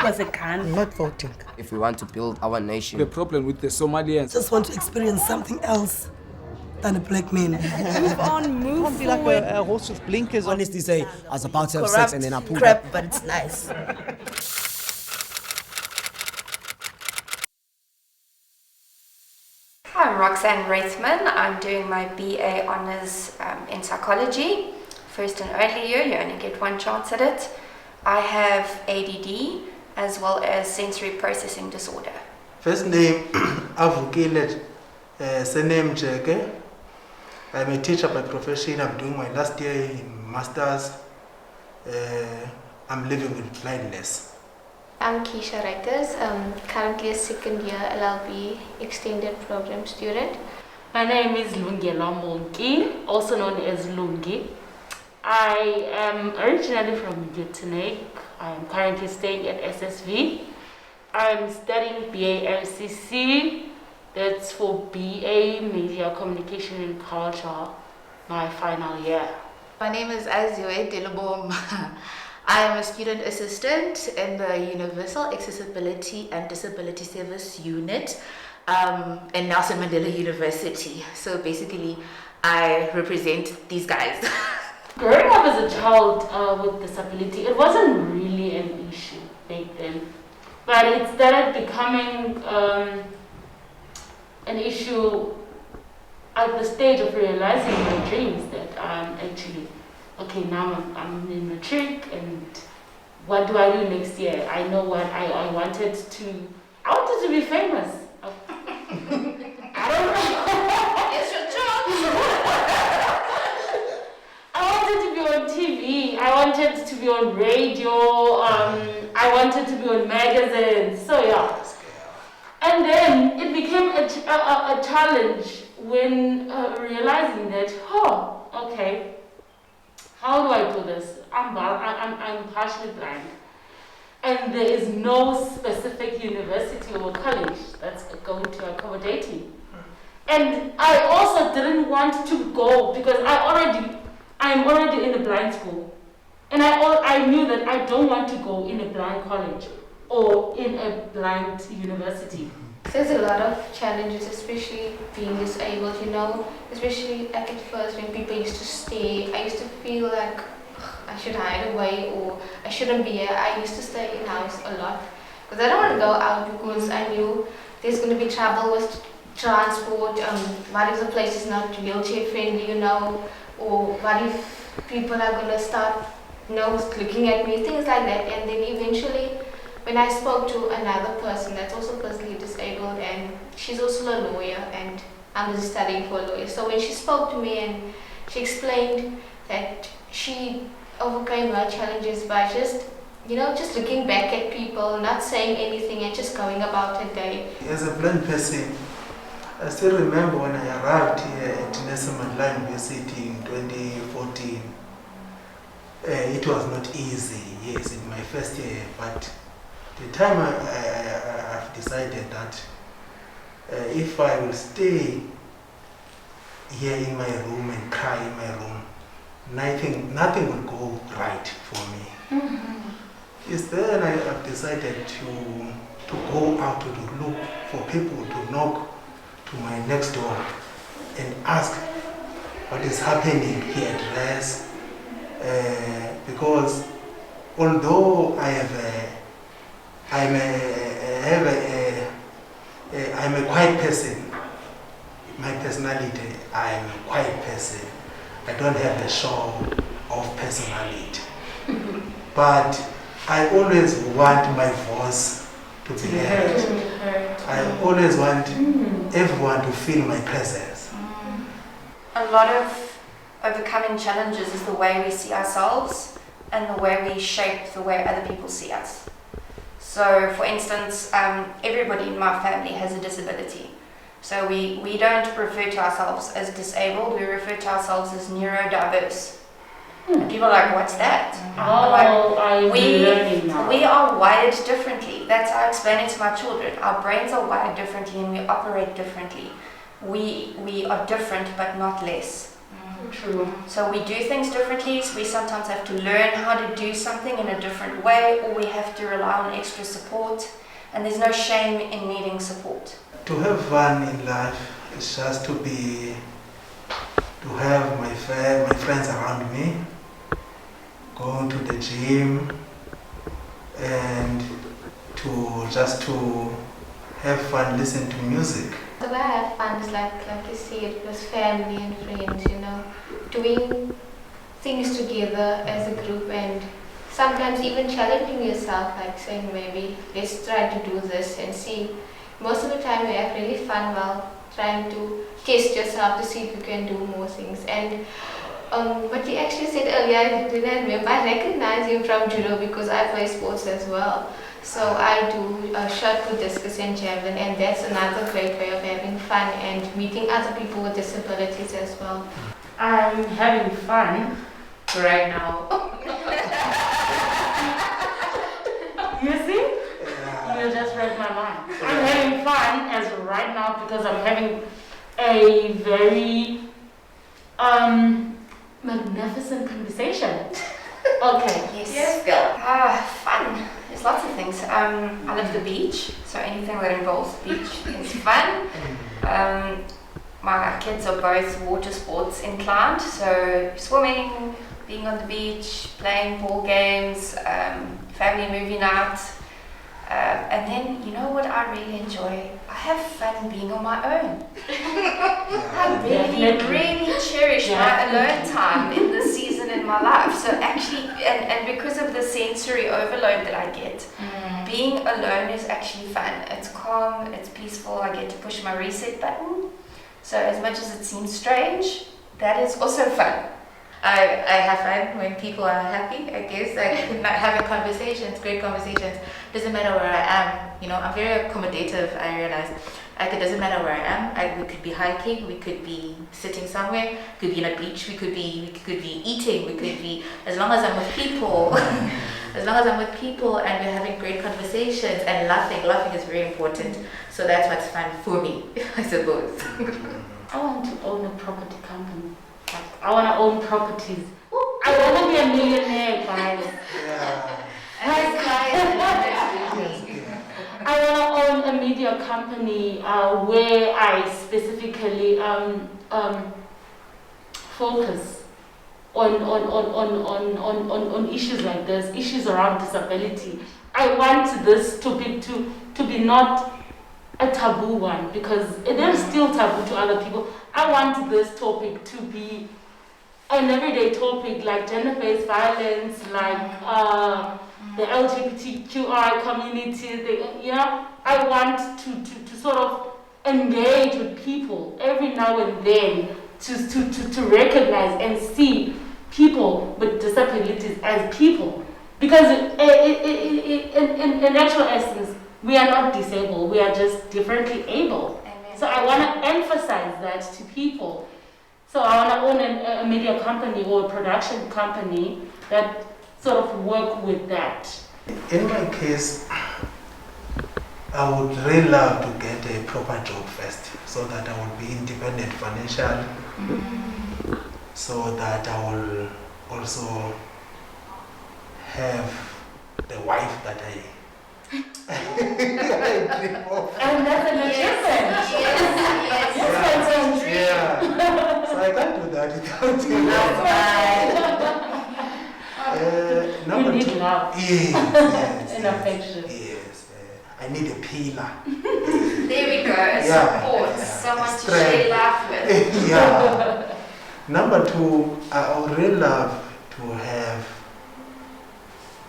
was a gun. I'm not voting. If we want to build our nation. The problem with the Somalians. Just want to experience something else than a black man. Move on, move Can't be like a horse with blinkers. Honestly say, I was about to have Corrupt sex and then I pulled crap, up. but it's nice. I'm Roxanne Raithman. I'm doing my BA Honours in Psychology. First and only year, you only get one chance at it. I have ADD as well as sensory processing disorder. First name, Avukile, surname Jeke. I'm a teacher by profession. I'm doing my last year in Masters. I'm living with blindness. I'm Keisha Reikers, currently a second year LLB extended program student. My name is Lungi, also known as Lungi. I am originally from Utenek. I am currently staying at SSV. I'm studying BA MCC, that's for BA Media Communication and Culture, my final year. My name is Azue Delabom. I am a student assistant in the Universal Accessibility and Disability Service Unit in Nelson Mandela University. So basically, I represent these guys. Growing up as a child with disability, it wasn't really an issue back then. But it started becoming an issue at the stage of realizing my dreams that I'm actually okay, now I'm in matric, and what do I do next year? I know what I wanted to be famous. I don't know. It's your job. I wanted to be on TV. I wanted to be on radio. I wanted to be on magazines. So yeah. And then it became a challenge when realizing that, okay. How do I do this? I'm partially blind, and there is no specific university or college that's going to accommodate me. And I also didn't want to go because I'm already in a blind school, and I knew that I don't want to go in a blind college or in a blind university. There's a lot of challenges, especially being disabled, especially like at first when people used to stay, I used to feel like I should hide away or I shouldn't be here. I used to stay in house a lot because I don't want to go out because I knew there's going to be trouble with transport. What if the place is not wheelchair friendly, or what if people are going to start, looking at me, things like that. And then eventually, when I spoke to another person that's also personally disabled, and she's also a lawyer, and I'm just studying for a lawyer. So when she spoke to me and she explained that she overcame her challenges by just looking back at people, not saying anything and just going about her day. As a blind person, I still remember when I arrived here at Nelson Mandela University in 2014. It was not easy, yes, in my first year, but the time I've decided that if I will stay here in my room and cry in my room, nothing will go right for me. Mm-hmm. It's then I've decided to go out to look for people to knock to my next door and ask what is happening here at rest. Because although I'm a quiet person. My personality, I'm a quiet person. I don't have a show of personality. But I always want my voice to be heard. I always want everyone to feel my presence. A lot of overcoming challenges is the way we see ourselves and the way we shape the way other people see us. So, for instance, everybody in my family has a disability. So we don't refer to ourselves as disabled, we refer to ourselves as neurodiverse. And people are like, what's that? We are wired differently. That's how I explain it to my children. Our brains are wired differently and we operate differently. We are different but not less. True. So we do things differently, so we sometimes have to learn how to do something in a different way, or we have to rely on extra support, and there's no shame in needing support. To have fun in life is just to have my friends around me, going to the gym, and to have fun, listen to music. The way I have fun is like you said, with family and friends, you know, doing things together as a group, and sometimes even challenging yourself, like saying maybe let's try to do this and see. Most of the time we have really fun while trying to test yourself to see if you can do more things. And what you actually said earlier, I didn't remember, I recognize you from judo because I play sports as well. So I do shot put, discus and javelin, and that's another great way of having fun and meeting other people with disabilities as well. I'm having fun right now. You see? You just read my mind. I'm having fun as of right now because I'm having a very magnificent conversation. Okay. Yes. Fun. There's lots of things. I love the beach, so anything that involves beach is fun. My kids are both water sports inclined, so swimming, being on the beach, playing ball games, family movie night. And then, you know what I really enjoy? I have fun being on my own. I really cherish my alone time in this season in my life. So actually, and because of the sensory overload that I get, being alone is actually fun. It's calm, it's peaceful, I get to push my reset button. So as much as it seems strange, that is also fun. I have fun when people are happy, I guess, like having conversations, great conversations. Doesn't matter where I am, you know, I'm very accommodative, I realize. It doesn't matter where I am. We could be hiking, we could be sitting somewhere, we could be on a beach, we could be eating, we could be, as long as I'm with people, as long as I'm with people and we're having great conversations and laughing is very important. So that's what's fun for me, I suppose. I want to own a property company. I want to own properties. I want to be a millionaire, guys. I want to own a media company where I specifically focus on issues like this, issues around disability. I want this topic to be not a taboo one, because it is still taboo to other people. I want this topic to be an everyday topic, like gender-based violence, like the LGBTQI community. I want to sort of engage with people every now and then to recognize and see people with disabilities as people, because in actual essence, we are not disabled, we are just differently able. Amen. So I want to emphasize that to people. So I want to own a media company or a production company that sort of work with that. In my case, I would really love to get a proper job first, so that I will be independent financially, so that I will also have the wife that I dream of. And that's an achievement. Yes. So I can't do that without you. You need love. Yes. And affection. Yes. I need a pillar. There we go. Support. Someone to share life with. Yeah. Number two, I would really love to have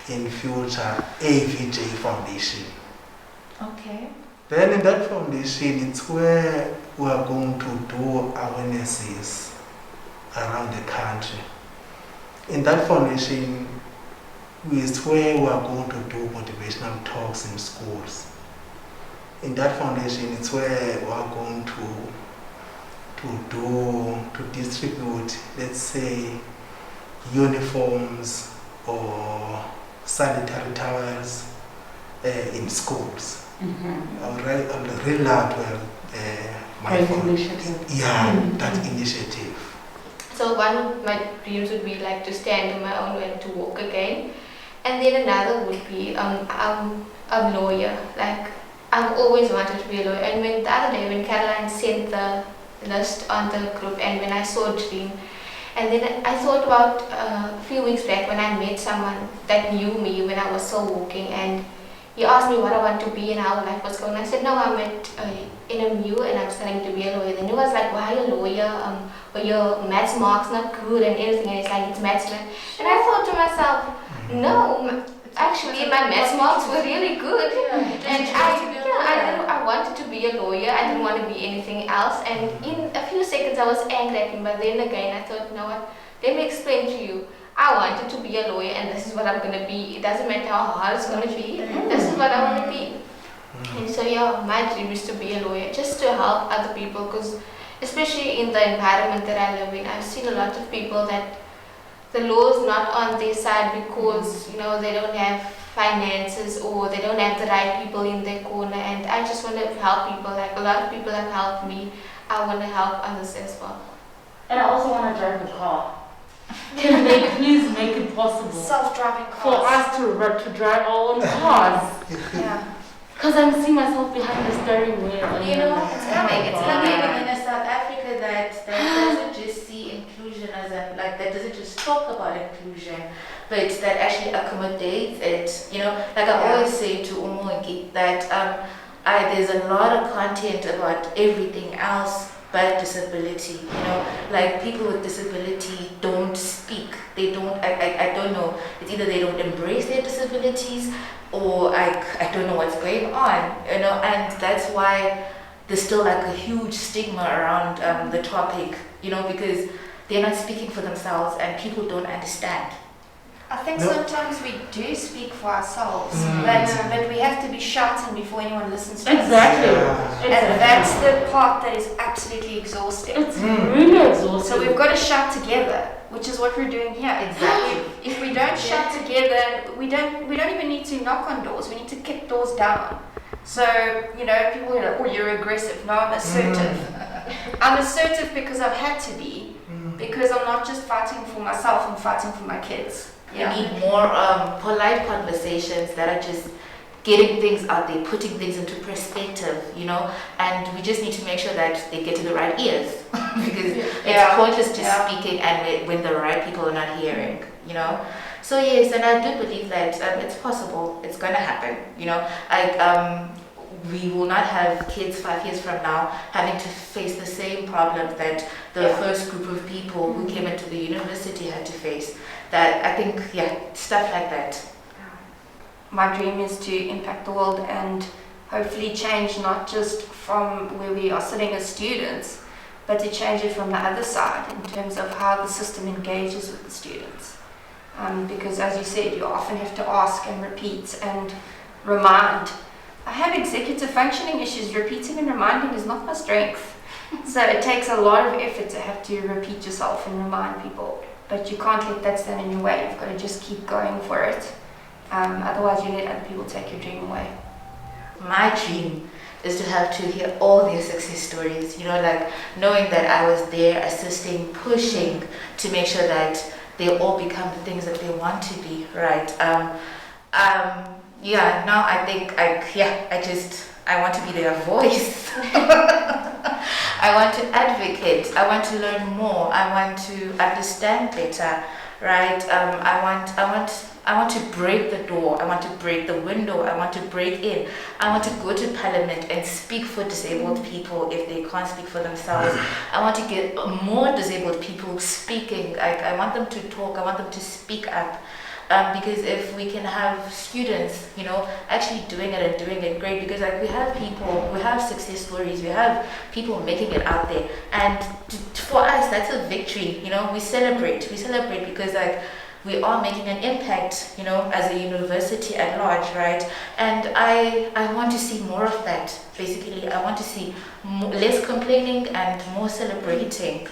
in future a VJ foundation. Okay. Then in that foundation, it's where we are going to do awarenesses around the country. In that foundation is where we are going to do motivational talks in schools. In that foundation, it's where we are going to distribute, let's say, uniforms or sanitary towels in schools. I would really love to have my initiative. Yeah, that initiative. So one of my dreams would be like to stand on my own and to walk again. And then another would be I'm a lawyer. Like I've always wanted to be a lawyer. And when the other day when Caroline sent the list on the group and when I saw a dream, and then I thought about a few weeks back when I met someone that knew me when I was still walking, and he asked me what I want to be and how life was going. I said, no, I'm at NMU and I'm studying to be a lawyer. Then he was like, why a lawyer? Or your maths marks not good and everything. And it's like, it's maths. And I thought to myself, no, actually my maths marks were really good. And I wanted to be a lawyer. I didn't want to be anything else. And in a few seconds I was angry at him. But then again I thought, you know what, let me explain to you. I wanted to be a lawyer and this is what I'm going to be. It doesn't matter how hard it's going to be. This is what I want to be. And so yeah, my dream is to be a lawyer, just to help other people, because especially in the environment that I live in, I've seen a lot of people that the law is not on their side because, you know, they don't have finances or they don't have the right people in their corner. And I just want to help people. Like a lot of people have helped me. I want to help others as well. And I also want to drive a car. Please make it possible Self-driving for cars. us to drive our own cars. Yeah. Because I'm seeing myself behind the steering wheel. And You know, It's coming, it's coming coming. in a South Africa that doesn't just see inclusion as like that doesn't just talk about inclusion, but that actually accommodates it. You know, like I always say to Umogi that there's a lot of content about everything else but disability. You know, like people with disability don't speak. They don't. I don't know. It's either they don't embrace their disabilities, or I don't know what's going on. You know, and that's why there's still like a huge stigma around the topic. You know, because they're not speaking for themselves, and people don't understand. I think sometimes we do speak for ourselves, but we have to be shouting before anyone listens to us. Exactly. And that's the part that is absolutely exhausting. It's really exhausting. So we've got to shout together, which is what we're doing here. Exactly. If we don't shout together, we don't even need to knock on doors. We need to kick doors down. So, you know, people are like, oh, you're aggressive. No, I'm assertive. I'm assertive because I've had to be, because I'm not just fighting for myself, I'm fighting for my kids. Yeah. We need more polite conversations that are just getting things out there, putting things into perspective, you know, and we just need to make sure that they get to the right ears because it's pointless just speaking and when the right people are not hearing, you know. So yes, and I do believe that it's possible, it's going to happen, you know. We will not have kids 5 years from now having to face the same problems that the first group of people who came into the university had to face. That I think, stuff like that. My dream is to impact the world and hopefully change not just from where we are sitting as students, but to change it from the other side in terms of how the system engages with the students. Because as you said, you often have to ask and repeat and remind. I have executive functioning issues. Repeating and reminding is not my strength. So it takes a lot of effort to have to repeat yourself and remind people. But you can't let that stand in your way. You've got to just keep going for it. Otherwise you let other people take your dream away. My dream is to have to hear all their success stories, you know, like knowing that I was there assisting, pushing to make sure that they all become the things that they want to be, right? Now I think I want to be their voice. I want to advocate. I want to learn more. I want to understand better, right? I want to break the door. I want to break the window. I want to break in. I want to go to parliament and speak for disabled people if they can't speak for themselves. I want to get more disabled people speaking. I want them to talk. I want them to speak up. Because if we can have students, you know, actually doing it and doing it great, because like we have people, we have success stories, we have people making it out there, and for us that's a victory, you know. We celebrate because like we are making an impact, you know, as a university at large, right? And I want to see more of that. Basically, I want to see less complaining and more celebrating.